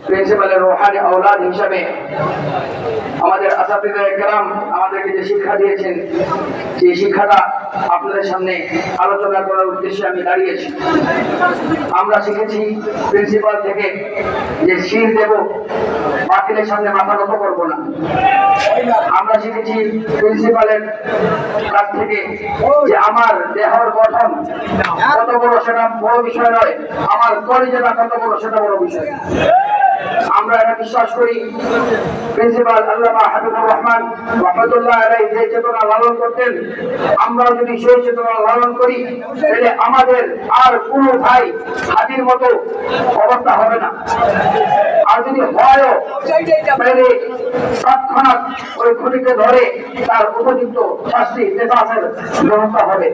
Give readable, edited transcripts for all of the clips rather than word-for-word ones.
প্রিন্সিপালের রুহানি আওলাদ হিসাবে আমাদের আসাতিদায়ে কেরাম আমাদেরকে যে শিক্ষা দিয়েছেন, সেই শিক্ষাটা আপনাদের সামনে আলোচনা করার উদ্দেশ্যে আমি দাঁড়িয়েছি। আমরা শিখেছি প্রিন্সিপাল থেকে যে শির দেব, বাতিলের সামনে মাথা নত করবো না। আমরা শিখেছি প্রিন্সিপালের কাছ থেকে যে আমার দেহর গঠন কত বড় সেটা বড় বিষয় নয়, আমার কলিজাটা কত বড় সেটা বড় বিষয়। আমরা এটা বিশ্বাস করি, প্রিন্সিপাল আল্লামা হাবিবুর রহমান রহমতুল্লাহ আলাইহি যে চেতনা লালন করতেন, আমরা যদি সেই চেতনা লালন করি তাহলে আমাদের আর কোনো ভাই হাতির মতো অবস্থা হবে না। আর যদি হয়ও তাহলে তৎক্ষণাৎ ওই খুনিকে ধরে তার উপযুক্ত শাস্তি কেসাসের ব্যবস্থা হবে।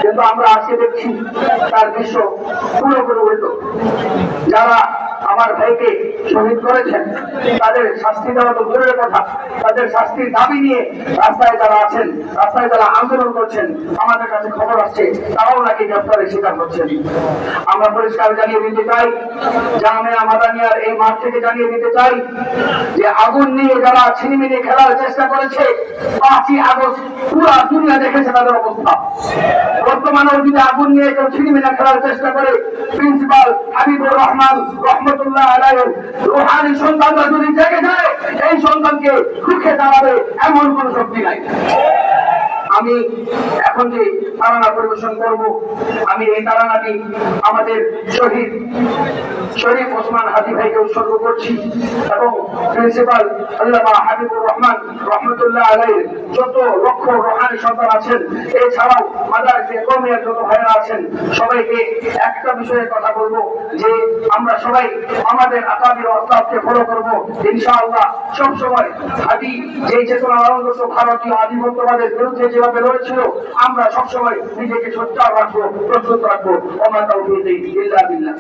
কিন্তু আমরা আজকে দেখছি তার দৃশ্য পুরোপুরি উল্টো। যারা আমার ভাইকে শহীদ করেছেন তাদের শাস্তি দেওয়া তো দূরের কথা, তাদের শাস্তির দাবি নিয়ে রাস্তায় যারা আছেন, রাস্তায় যারা আন্দোলন করছেন, আমাদের কাছে খবর আসছে তারাও নাকি গ্রেফতারের শিকার হচ্ছেন। আমরা পরিষ্কার জানিয়ে দিতে চাই, জামিয়া মাদানিয়ার এই মাঠ থেকে জানিয়ে দিতে চাই যে আগুন নিয়ে যারা ছিনিমিনি খেলার চেষ্টা করেছে, 5ই আগস্ট পুরা দুনিয়া দেখেছে তাদের অবস্থা। বর্তমানেও যদি আগুন নিয়ে কেউ ছিনিমিনি খেলার চেষ্টা করে, প্রিন্সিপাল হাবিবুর রহমান রহমতুল্লাহ আলাইহির রুহানি সন্তানরা যদি জেগে যায়, এই সন্তানকে রুখে দাঁড়াবে এমন কোন শক্তি নাই। আমি এখন যে তারানা পরিবেশন করব, আমি এই তারানাটি আমাদের শহীদ শরীফ ওসমান হাদি ভাইকে উৎসর্গ করছি এবং প্রিন্সিপাল আল্লামা হাবিবুর রহমান রহমতুল্লাহ আলাইহির যত লক্ষ রুহানি সন্তান আছেন, এছাড়াও মাদারিসে কওমিয়ার যত ভাইরা আছেন, সবাইকে একটা বিষয়ে কথা বলবো যে আমরা সবাই আমাদের আকাবির ওস্তাদকে ফলো করব ইনশাআল্লাহ। সবসময় হাদি যে চেতনা লালন করত, ভারতীয় আধিপত্যবাদের বিরুদ্ধে যেভাবে লড়েছিল, আমরা সবসময় নিজেকে সোচ্চার রাখবো, প্রস্তুত রাখবো। ওমা তাওফীকি ইল্লা বিল্লাহ।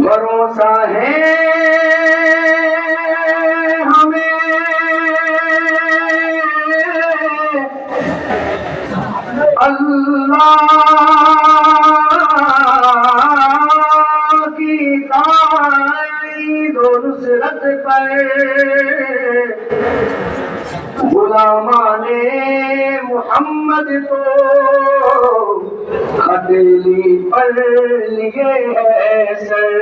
भरोसा है हमें अल्लाह की ताईद और नुसरत पर, गुलामाने मुहम्मद तो हथेली पर लिए है सर।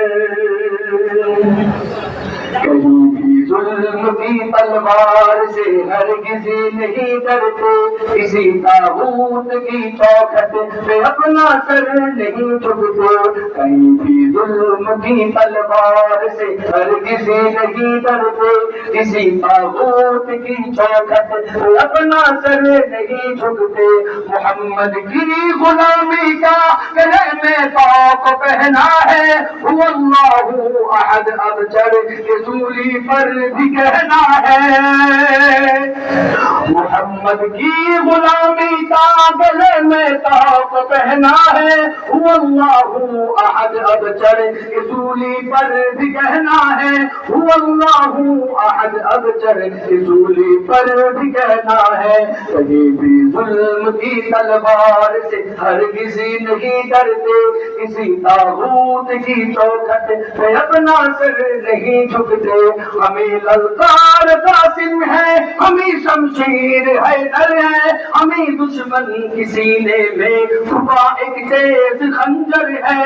कहीं भी जुल्म की तलवार से हरगिज़ नहीं डरते, किसी ताबूत की चौखट पे अपना सर नहीं झुकते। कहीं भी जुल्म की तलवार से हरगिज़ नहीं डरते, किसी ताबूत की चौखट पे अपना सर नहीं झुकते। मोहम्मद की गुलामी का गले में तौक पहना है, हुवल्लाहु अहद अबजर रसूली पर भी कहना है। मोहम्मद की गुलामी का गले में तौक पहना है, हुवल्लाहु अहद अबजर रसूली पर भी कहना है, हुवल्लाहु अहद अबजर रसूली पर भी कहना है। कहीं भी जुल्म की तलवार से हरगिज़ नहीं डरते, किसी ताबूत की चौखट पे अपना सर नहीं झुकते। हमें ललकार कासिम है, हमें शमशीर हैदर है, हमें दुश्मन की सीने में छुपा एक तेज खंजर है।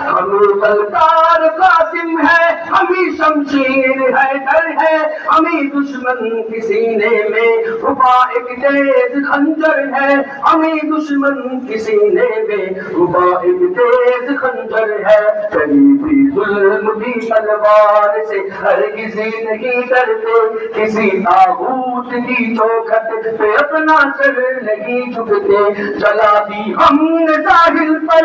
हमें ललकार कासिम है, हमें शमशीर हैदर है, हमें दुश्मन की सीने में छुपा एक तेज खंजर है, हमें दुश्मन की सीने में छुपा एक तेज खंजर है। कहीं भी जुल्म की तलवार से हरगिज़ नहीं डरते, किसी ताबूत की चौखट पे अपना सर नहीं झुकते। चला दी हमने साहिल पर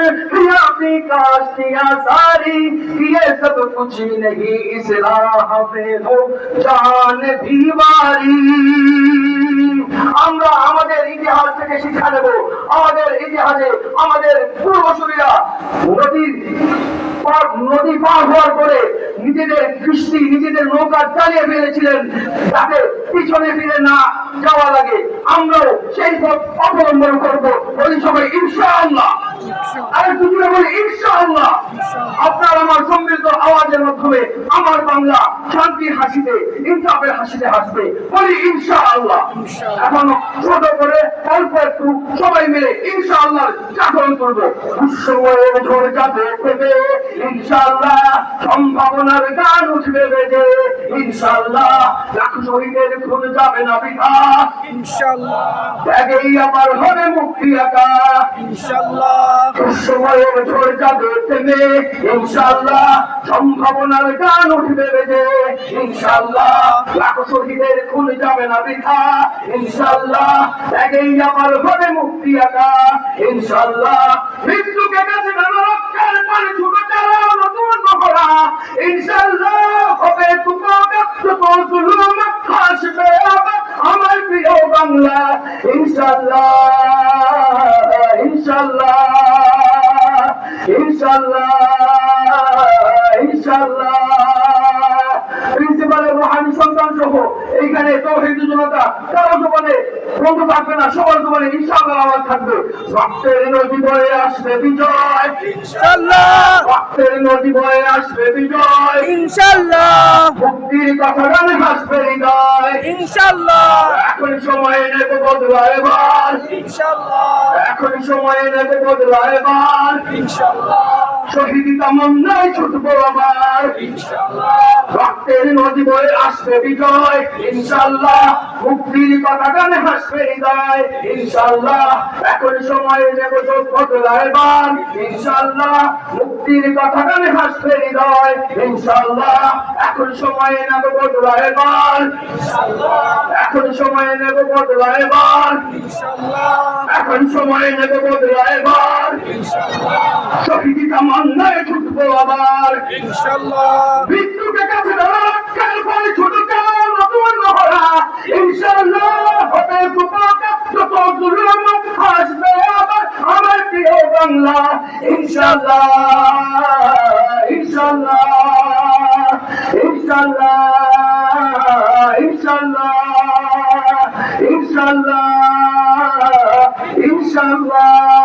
अपनी काश्तियां सारी, ये सब कुछ नहीं इस राह पे हो जान भी वारी। আমরা আমাদের ইতিহাস থেকে শিক্ষা নেব। আমাদের ইতিহাসে আমাদের পূর্বসূরীরা নদী নদী পার হওয়ার পরে নিজেদের কৃষ্টি নিজেদের নৌকা চালিয়ে ফেলেছিলেন যাতে পিছনে ফিরে না যাওয়া লাগে। আমরাও সেই পথ অবলম্বন করব, বলি সবাই ইনশাআল্লাহ। আর দুজনে বলি ইনশাআল্লাহ। আপনার আমার সম্মিলিত আওয়াজের মাধ্যমে আমার বাংলা শান্তির হাসিতে ইনসাফের হাসিতে হাসবে, বলি ইনশাআল্লাহ। এখন ছোট করে অল্প একটু সবাই মিলে ইনশাআল্লাহ জাগরণ করবো। উৎসবের ঝড় যাবে থেমে ইনশাআল্লাহ, সম্ভাবনার গান উঠবে বেজে ইনশাআল্লাহ, লাখ শহীদের খুন যাবে না বৃথা ইনশাআল্লাহ, ত্যাগেই আমার হবে মুক্তি আকা ইনশাআল্লাহ, দুঃসময়ের ঝড় যাবে থেমে ইনশাআল্লাহ, সম্ভাবনার গান উঠবে বেজে ইনশাআল্লাহ, লাখ শহীদের খুন যাবে না বৃথা ইনশাআল্লাহ, ত্যাগেই আমার হবে মুক্তি আকা ইনশাআল্লাহ, মৃত্যুকে কাছে না রক্ষার পরে ছোট চালাও নতুন মহড়া ইনশাআল্লাহ, হবে তোমার জুলুম হাসবে আবার আমার প্রিয় বাংলা ইনশাআল্লাহ ইনশাআল্লাহ ইনশাআল্লাহ ইনশাআল্লাহ। প্রিন্সিপালের রুহানি সন্তান সহ এইখানে তৌহিদি জনতা কারো জবানে বন্ধ থাকবে না, সবার জবানে ইনশাআল্লাহ আওয়াজ থাকবে। রক্তের নদী বয়ে আসবে বিজয় ইনশাআল্লাহ, রক্তের নদী বয়ে আসবে বিজয় ইনশাআল্লাহ, মুক্তির কথা গানে হাসবে হৃদয় ইনশাআল্লাহ, এখন সময় নেব বদলা এবার ইনশাআল্লাহ, এখন সময় নেব বদলা এবার ইনশাআল্লাহ, শহীদি তামান্নায় ছুটবো আবার ইনশাআল্লাহ, রক্তের নদী বয়ে আসবে বিজয় ইনশাআল্লাহ, মুক্তির কথা গানে হাসবে হৃদয় ইনশাআল্লাহ, এখন সময় নেব বদলা এবার ইনশাআল্লাহ, মুক্তির কথা গানে হাসবে হৃদয় ইনশাআল্লাহ, এখন সময় নেব বদলা এবার ইনশাআল্লাহ, এখন সময় নেব বদলা এবার ইনশাআল্লাহ, এখন সময় নেব বদলা এবার ইনশাআল্লাহ, শহীদি তামান্নায় ছুটবো আবার ইনশাআল্লাহ, মৃত্যুকে কাছে না রক্ষার পরে ছোট চালাও নতুন মহড়া ইনশাআল্লাহ, হবে তোমার যত জুলুম হাসবে আবার আমার প্রিয় বাংলা ইনশাআল্লাহ ইনশাআল্লাহ ইনশাআল্লাহ ইনশাআল্লাহ ইনশাআল্লাহ ইনশাআল্লাহ।